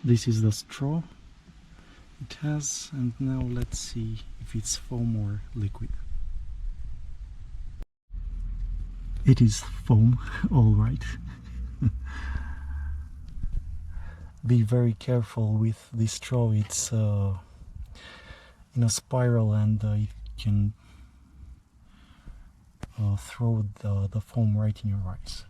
This is the straw it has, and now let's see if it's foam or liquid. It is foam, all right. Be very careful with this straw. It's in a spiral, and it can throw the foam right in your eyes.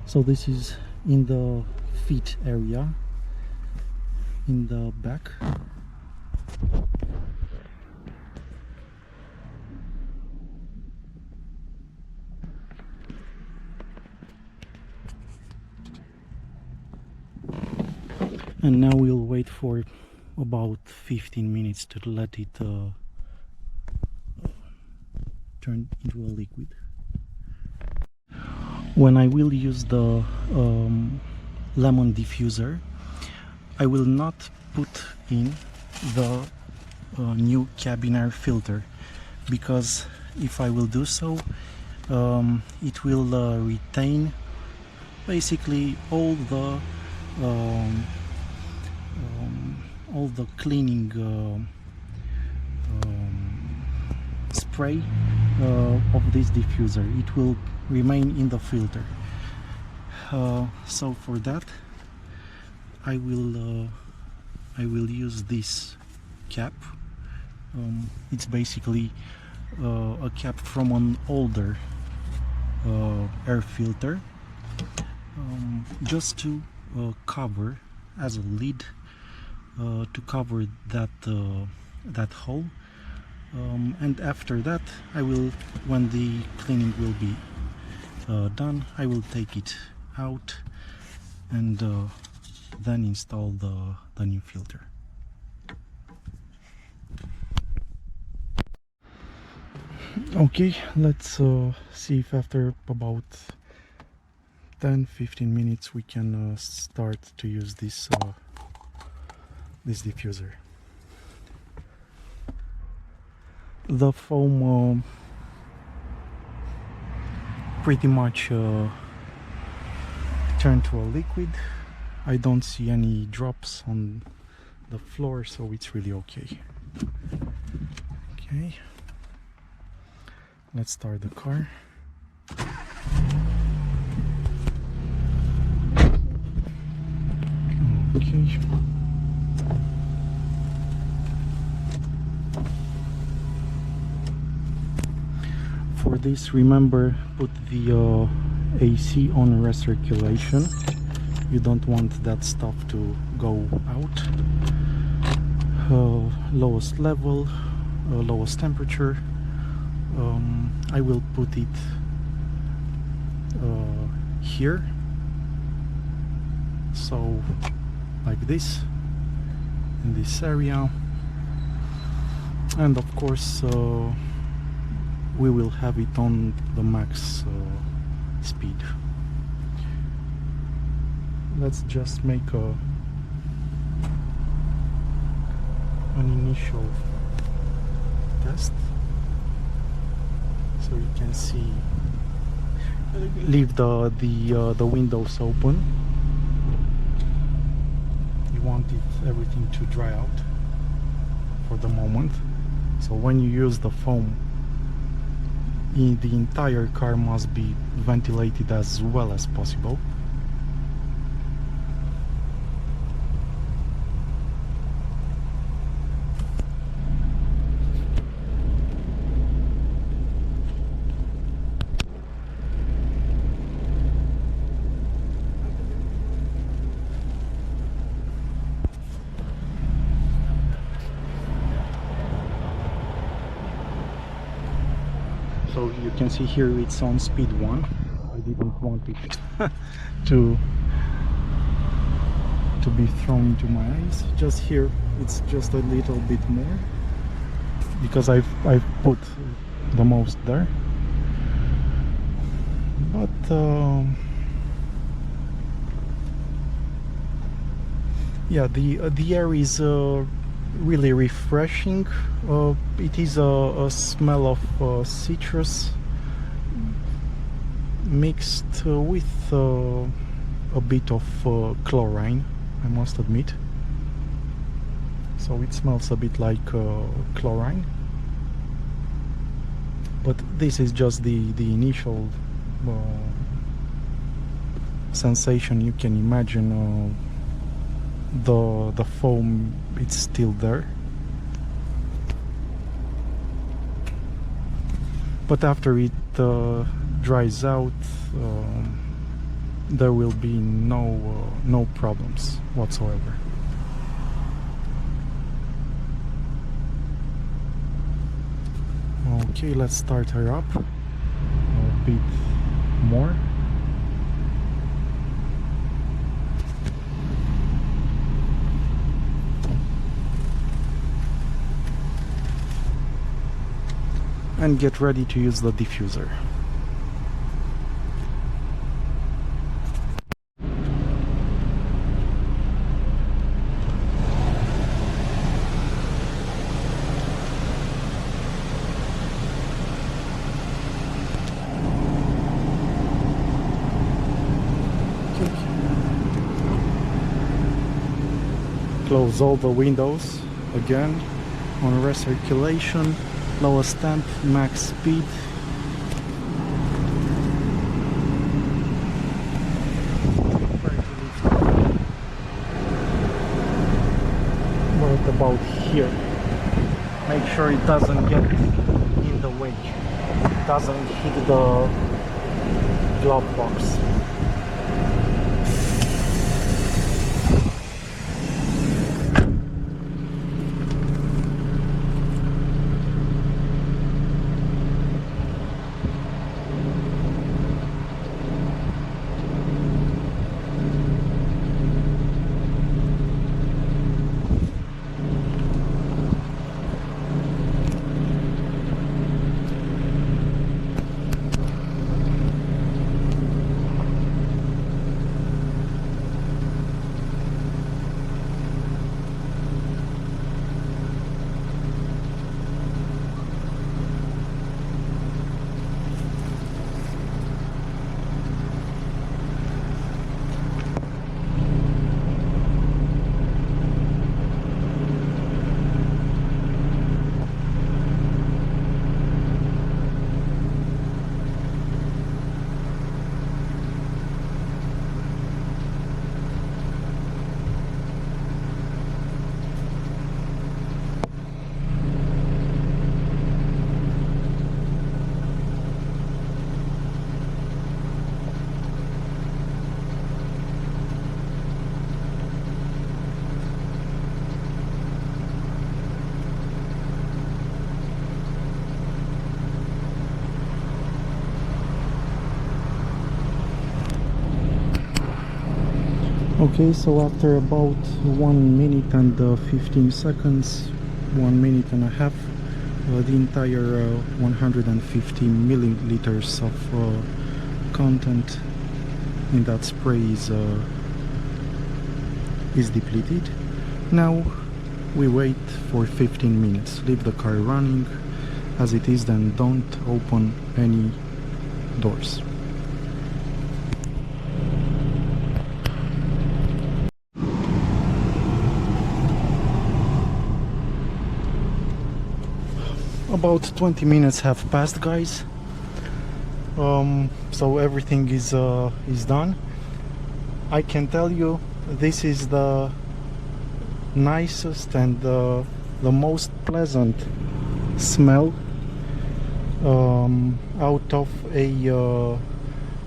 So this is in the feet area, in the back. And now we'll wait for about 15 minutes to let it turn into a liquid. When I will use the lemon diffuser, I will not put in the new cabin air filter, because if I will do so, it will retain basically all the cleaning spray of this diffuser. It will remain in the filter. So for that, I will use this cap. It's basically a cap from an older air filter, just to cover as a lid, to cover that hole. And after that, I will, when the cleaning will be done, I will take it out and then install the new filter. Okay, let's see if after about 10-15 minutes we can start to use this diffuser. The foam pretty much turned to a liquid. I don't see any drops on the floor, so it's really okay. Okay, let's start the car. Okay. For this, remember, put the AC on recirculation. You don't want that stuff to go out. Lowest level, lowest temperature. I will put it here, so like this, in this area, and of course we will have it on the max speed. Let's just make an initial test, so you can see. Leave the windows open. You want everything to dry out for the moment. So when you use the foam, the entire car must be ventilated as well as possible. So you can see here it's on speed 1. I didn't want it to be thrown into my eyes. Just here it's just a little bit more because I've put the most there, but yeah, the air is really refreshing. It is a smell of citrus mixed with a bit of chlorine, I must admit. So it smells a bit like chlorine, but this is just the initial sensation. You can imagine the foam, it's still there, but after it dries out, there will be no problems whatsoever. Okay, let's start her up a bit more. And get ready to use the diffuser. Close all the windows again on recirculation, lowest temp, max speed. Right about here. Make sure it doesn't get in the way, it doesn't hit the glove box. Okay, so after about 1 minute and 15 seconds, 1 minute and a half, the entire 150 milliliters of content in that spray is depleted. Now we wait for 15 minutes, leave the car running as it is, then don't open any doors. About 20 minutes have passed, guys. So everything is done. I can tell you this is the nicest and the most pleasant smell out of a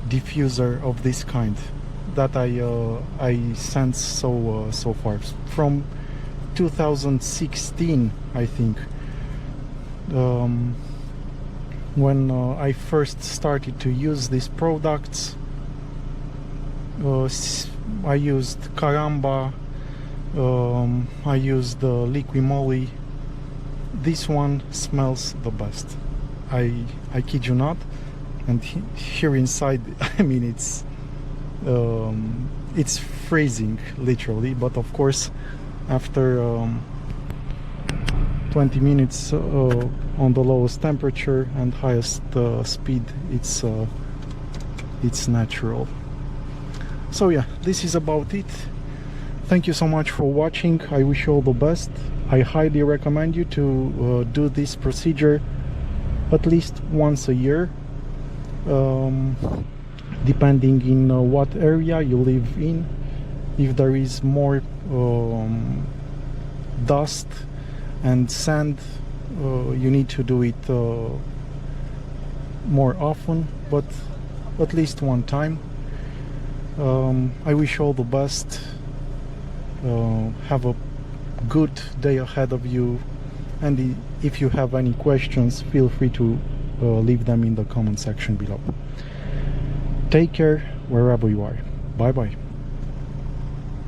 diffuser of this kind that I sense so far from 2016, I think. When I first started to use these products, I used Caramba, I used Liqui Moly. This one smells the best. I kid you not. And here inside, I mean, it's freezing literally, but of course after 20 minutes on the lowest temperature and highest speed, it's natural. So yeah, this is about it. Thank you so much for watching. I wish you all the best. I highly recommend you to do this procedure at least once a year, depending in what area you live in. If there is more dust and sand, you need to do it more often, but at least one time. I wish you all the best. Have a good day ahead of you, and if you have any questions, feel free to leave them in the comment section below. Take care wherever you are. Bye bye.